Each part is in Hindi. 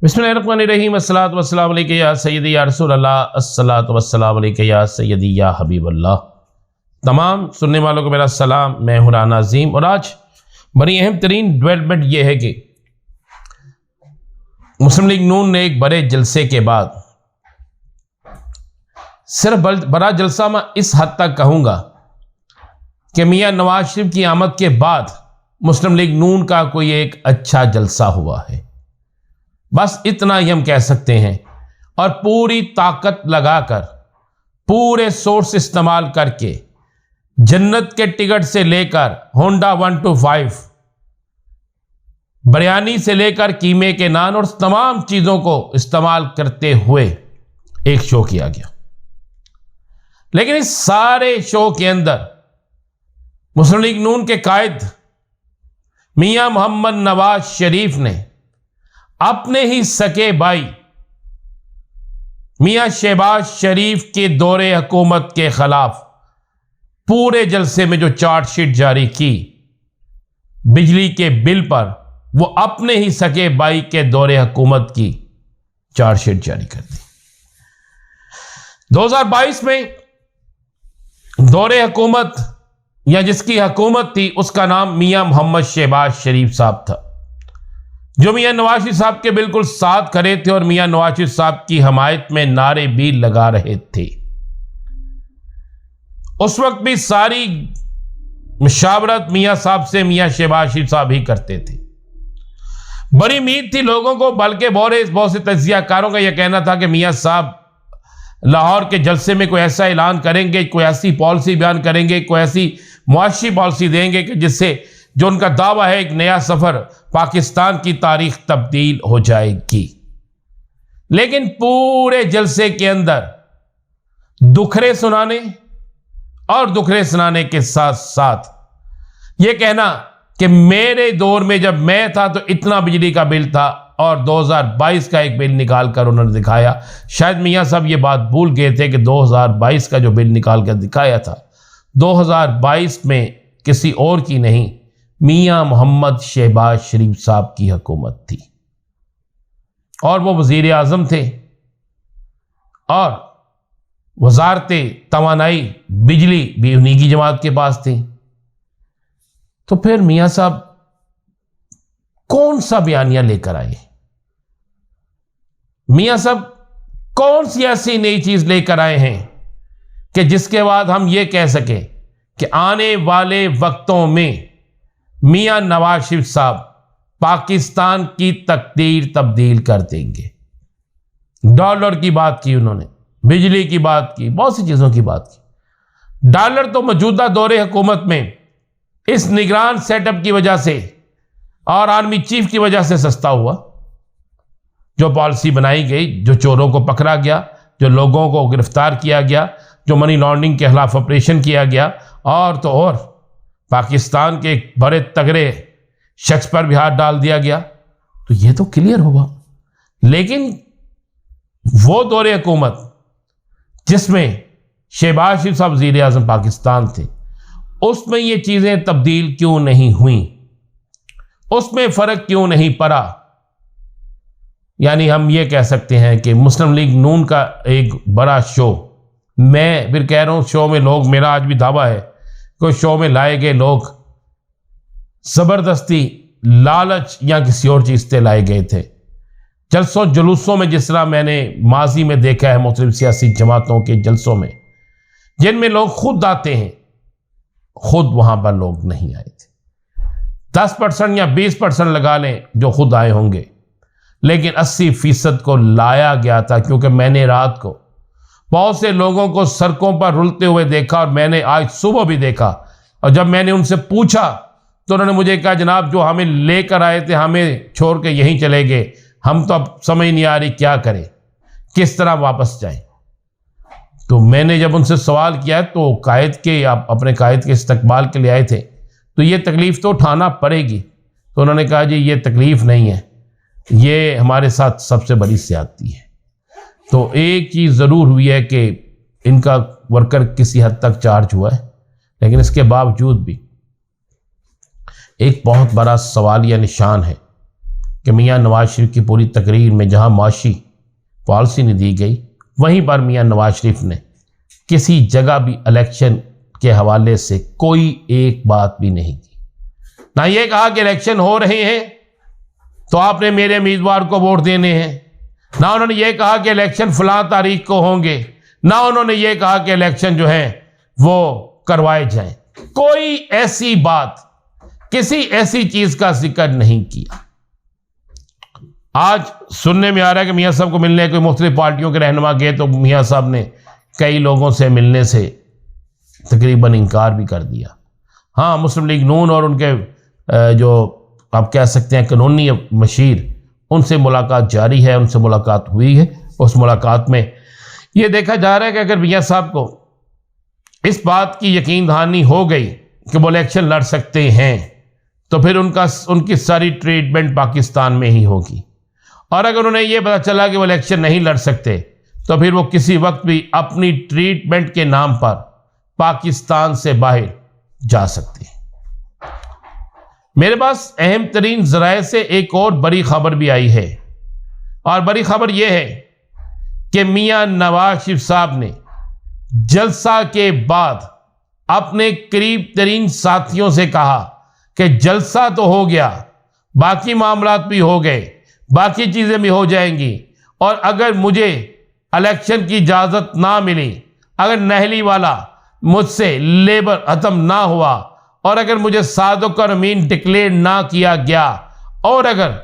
बिस्मिल्लाहिर्रहमानिर्रहीम अस्सलातु वस्सलामु अलैका या सय्यदी या रसूल अल्लाह, अस्सलातु वस्सलामु अलैका या सय्यदी या हबीब अल्लाह। तमाम सुनने वालों को मेरा सलाम। मैं हूं राना अजीम और आज बड़ी अहम तरीन डेवलपमेंट यह है कि मुस्लिम लीग नून ने एक बड़े जलसे के बाद, सिर्फ बड़ा जलसा मैं इस हद तक कहूँगा कि मियाँ नवाज शरीफ की आमद के बाद मुस्लिम लीग नून का कोई एक अच्छा जलसा हुआ है, बस इतना ही हम कह सकते हैं। और पूरी ताकत लगाकर, पूरे सोर्स इस्तेमाल करके, जन्नत के टिकट से लेकर होंडा 125, बिरयानी से लेकर कीमे के नान और तमाम चीज़ों को इस्तेमाल करते हुए एक शो किया गया। लेकिन इस सारे शो के अंदर मुस्लिम लीग नून के कायद मियां मोहम्मद नवाज शरीफ ने अपने ही सके भाई मियां शहबाज शरीफ के दौरे हुकूमत के खिलाफ पूरे जलसे में जो चार्जशीट जारी की बिजली के बिल पर, वो अपने ही सके भाई के दौरे हुकूमत की चार्जशीट जारी कर दी। 2022 में दौरे हुकूमत या जिसकी हुकूमत थी उसका नाम मियां मोहम्मद शहबाज शरीफ साहब था, जो मियां नवाज शरीफ साहब के बिल्कुल साथ खड़े थे और मियां नवाज शरीफ साहब की हमायत में नारे भी लगा रहे थे। उस वक्त भी सारी मुशावरत मियां साहब से मियां शहबाज शरीफ साहब ही करते थे। बड़ी उम्मीद थी लोगों को, बल्कि बहुत से तज्जियाकारों का यह कहना था कि मियां साहब लाहौर के जलसे में कोई ऐसा ऐलान करेंगे, कोई ऐसी पॉलिसी बयान करेंगे, कोई ऐसी मुआशी पॉलिसी देंगे कि जिससे जो उनका दावा है एक नया सफर पाकिस्तान की तारीख तब्दील हो जाएगी। लेकिन पूरे जलसे के अंदर दुखरे सुनाने और दुखरे सुनाने के साथ साथ यह कहना कि मेरे दौर में जब मैं था तो इतना बिजली का बिल था, और 2022 का एक बिल निकाल कर उन्होंने दिखाया। शायद मियां साहब ये बात भूल गए थे कि 2022 का जो बिल निकाल कर दिखाया था 2022 में किसी और की नहीं, मियां मोहम्मद शहबाज शरीफ साहब की हुकूमत थी और वो वजीर आजम थे और वजारते तवानाई बिजली भी उन्हीं की जमात के पास थी। तो फिर मियां साहब कौन सा बयानिया लेकर आए? मियां साहब कौन सी ऐसी नई चीज लेकर आए हैं कि जिसके बाद हम ये कह सके कि आने वाले वक्तों में मियां नवाज शरीफ साहब पाकिस्तान की तकदीर तब्दील कर देंगे। डॉलर की बात की उन्होंने, बिजली की बात की, बहुत सी चीजों की बात की। डॉलर तो मौजूदा दौरे हुकूमत में इस निगरान सेटअप की वजह से और आर्मी चीफ की वजह से सस्ता हुआ। जो पॉलिसी बनाई गई, जो चोरों को पकड़ा गया, जो लोगों को गिरफ्तार किया गया, जो मनी लॉन्ड्रिंग के खिलाफ ऑपरेशन किया गया, और तो और पाकिस्तान के एक बड़े तगड़े शख्स पर भी हाथ डाल दिया गया, तो ये तो क्लियर हुआ। लेकिन वो दौरे हुकूमत जिसमें शहबाज शरीफ साहब वज़ीर आज़म पाकिस्तान थे, उसमें ये चीज़ें तब्दील क्यों नहीं हुई? उसमें फ़र्क क्यों नहीं पड़ा? यानी हम ये कह सकते हैं कि मुस्लिम लीग नून का एक बड़ा शो, मैं फिर कह रहा हूँ शो में लोग, मेरा आज भी दावा है कि शो में लाए गए लोग ज़बरदस्ती, लालच या किसी और चीज़ से लाए गए थे। जलसों जुलूसों में जिस तरह मैंने माजी में देखा है, मुख्तलिफ सियासी जमातों के जलसों में जिनमें लोग खुद आते हैं, खुद वहाँ पर लोग नहीं आए थे। 10% या 20% लगा लें जो खुद आए होंगे, लेकिन 80% को लाया गया था, क्योंकि मैंने रात को बहुत से लोगों को सड़कों पर रुलते हुए देखा और मैंने आज सुबह भी देखा। और जब मैंने उनसे पूछा तो उन्होंने मुझे कहा, जनाब जो हमें लेकर आए थे हमें छोड़ के यहीं चले गए, हम तो अब समझ नहीं आ रही क्या करें, किस तरह वापस जाएं। तो मैंने जब उनसे सवाल किया तो कायद के, आप अपने कायद के इस्तकबाल के लिए आए थे तो ये तकलीफ़ तो उठाना पड़ेगी। तो उन्होंने कहा, जी ये तकलीफ़ नहीं है, ये हमारे साथ सबसे बड़ी ज़्यादती है। तो एक चीज़ ज़रूर हुई है कि इनका वर्कर किसी हद तक चार्ज हुआ है, लेकिन इसके बावजूद भी एक बहुत बड़ा सवालिया निशान है कि मियाँ नवाज शरीफ की पूरी तकरीर में जहाँ माशी पॉलिसी नहीं दी गई, वहीं पर मियाँ नवाज शरीफ ने किसी जगह भी इलेक्शन के हवाले से कोई एक बात भी नहीं की। ना ये कहा कि इलेक्शन हो रहे हैं तो आपने मेरे उम्मीदवार को वोट देने हैं, ना उन्होंने ये कहा कि इलेक्शन फलां तारीख को होंगे, ना उन्होंने ये कहा कि इलेक्शन जो है वो करवाए जाएं। कोई ऐसी बात, किसी ऐसी चीज का जिक्र नहीं किया। आज सुनने में आ रहा है कि मियाँ साहब को मिलने कोई मुख्तलिफ पार्टियों के रहनुमा गए तो मियाँ साहब ने कई लोगों से मिलने से तकरीबन इनकार भी कर दिया। हाँ, मुस्लिम लीग नून और उनके जो आप कह सकते हैं कानूनी मशीर, उनसे मुलाकात जारी है, उनसे मुलाकात हुई है। उस मुलाकात में ये देखा जा रहा है कि अगर मियाँ साहब को इस बात की यकीन दहानी हो गई कि वो इलेक्शन लड़ सकते हैं तो फिर उनकी सारी ट्रीटमेंट पाकिस्तान में ही होगी, और अगर उन्हें यह पता चला कि वो इलेक्शन नहीं लड़ सकते तो फिर वो किसी वक्त भी अपनी ट्रीटमेंट के नाम पर पाकिस्तान से बाहर जा सकते हैं। मेरे पास अहम तरीन जराए से एक और बड़ी खबर भी आई है, और बड़ी खबर यह है कि मियाँ नवाज शरीफ साहब ने जलसा के बाद अपने करीब तरीन साथियों से कहा कि जलसा तो हो गया, बाकी मामलात भी हो गए, बाकी चीज़ें भी हो जाएंगी, और अगर मुझे इलेक्शन की इजाज़त ना मिली, अगर नहली वाला मुझसे लेबर ख़त्म ना हुआ, और अगर मुझे सादुक और अमीन डिक्लेयर ना किया गया, और अगर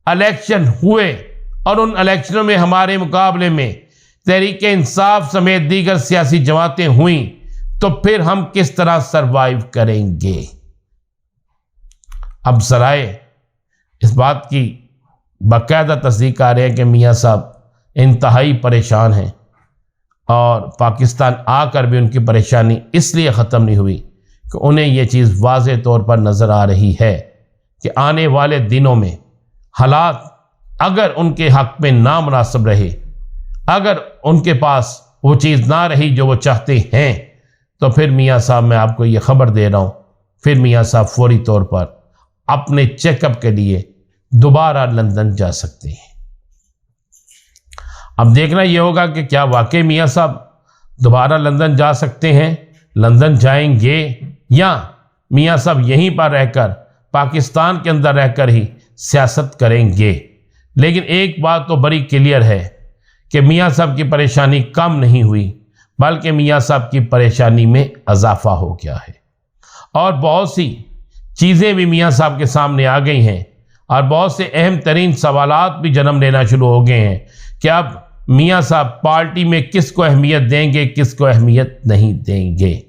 इलेक्शन हुए और उन इलेक्शनों में हमारे मुकाबले में तहरीक इंसाफ समेत दीगर सियासी जमातें हुई, तो फिर हम किस तरह सरवाइव करेंगे। अब सराय इस बात की बाकायदा तस्दीक आ रहे हैं कि मियाँ साहब इंतहाई परेशान हैं, और पाकिस्तान आकर भी उनकी परेशानी इसलिए ख़त्म नहीं हुई कि उन्हें यह चीज़ वाज़े तौर पर नज़र आ रही है कि आने वाले दिनों में हालात अगर उनके हक़ में नामुनासिब रहे, अगर उनके पास वो चीज़ ना रही जो वो चाहते हैं, तो फिर मियाँ साहब, मैं आपको ये ख़बर दे रहा हूँ, फिर मियाँ साहब फौरी तौर पर अपने चेकअप के लिए दोबारा लंदन जा सकते हैं। अब देखना यह होगा कि क्या वाकई मियाँ साहब दोबारा लंदन जा सकते हैं, लंदन जाएंगे, या मियाँ साहब यहीं पर रहकर पाकिस्तान के अंदर रहकर ही सियासत करेंगे। लेकिन एक बात तो बड़ी क्लियर है कि मियाँ साहब की परेशानी कम नहीं हुई, बल्कि मियाँ साहब की परेशानी में इजाफा हो गया है, और बहुत सी चीज़ें भी मियाँ साहब के सामने आ गई हैं, और बहुत से अहम तरीन सवालात भी जन्म लेना शुरू हो गए हैं कि अब मियाँ साहब पार्टी में किसको अहमियत देंगे, किसको अहमियत नहीं देंगे।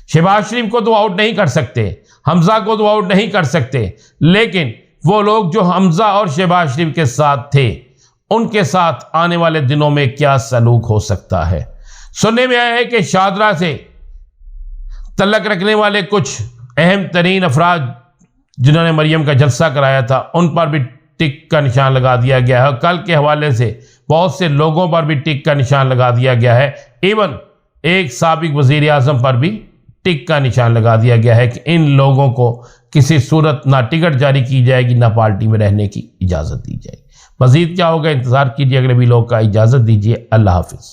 शहबाज शरीफ को तो आउट नहीं कर सकते, हमजा को तो आउट नहीं कर सकते, लेकिन वो लोग जो हमजा और शहबाज शरीफ के साथ थे, उनके साथ आने वाले दिनों में क्या सलूक हो सकता है। सुनने में आया है कि शादरा से तल्लक रखने वाले कुछ अहम तरीन अफराद जिन्होंने मरियम का जलसा कराया था, उन पर भी टिक का निशान लगा दिया गया है। कल के हवाले से बहुत से लोगों पर भी टिक का निशान लगा दिया गया है। इवन एक साबिक वज़ीर आज़म पर भी टिक का निशान लगा दिया गया है कि इन लोगों को किसी सूरत ना टिकट जारी की जाएगी, ना पार्टी में रहने की इजाज़त दी जाएगी। मज़ीद क्या होगा, इंतज़ार कीजिए अगले वीडियो का। इजाज़त दीजिए, अल्लाह हाफ़िज़।